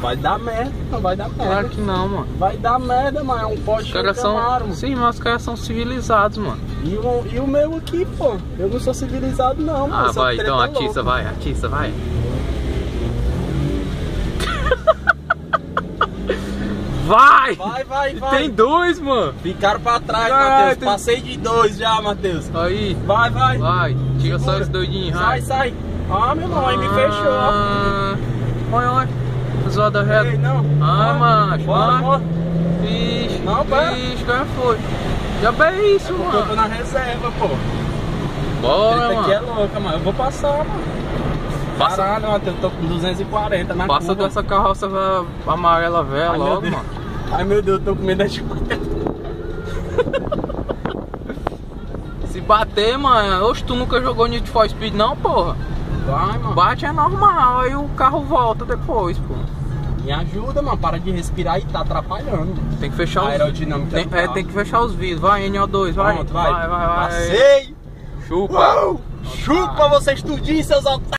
Vai dar merda, não vai dar merda. Claro que não, mano. Vai dar merda, mano. É um Porsche Camaro, mano. Sim, mas os caras são civilizados, mano. E o meu aqui, pô. Eu não sou civilizado, não, mano. Ah, vai, então atiça, vai, atiça, vai. Vai! Vai. Tem dois, mano. Ficaram pra trás, Matheus. Passei de 2 já, Matheus. Aí. Vai. Vai, tira só esse doidinho, sai. Ah, meu irmão, aí me fechou. Olha. Zoada reta. Ei, não. Macho. Bora. Ixi, Não, pera. Ixi, já foi. Já bem isso, Porque eu tô mano. na reserva, pô. Bora, Essa mano. aqui é louca, mano. Eu vou passar, mano. Caralho, Matheus, eu tô com 240 na Passa curva. dessa carroça amarela velha logo, mano. Ai, meu Deus, eu tô com medo de bater. Se bater, mano, oxe, tu nunca jogou Need for Speed não, porra? Vai, mano. Bate é normal, aí o carro volta depois, pô. Me ajuda, mano. Para de respirar e tá atrapalhando. Tem que fechar A os aerodinâmica do carro. tem que fechar os vidros. Vai, NO2, vai. Pronto, vai. Vai. Passei. Chupa. Uau. Chupa vocês tudinho, seus otários.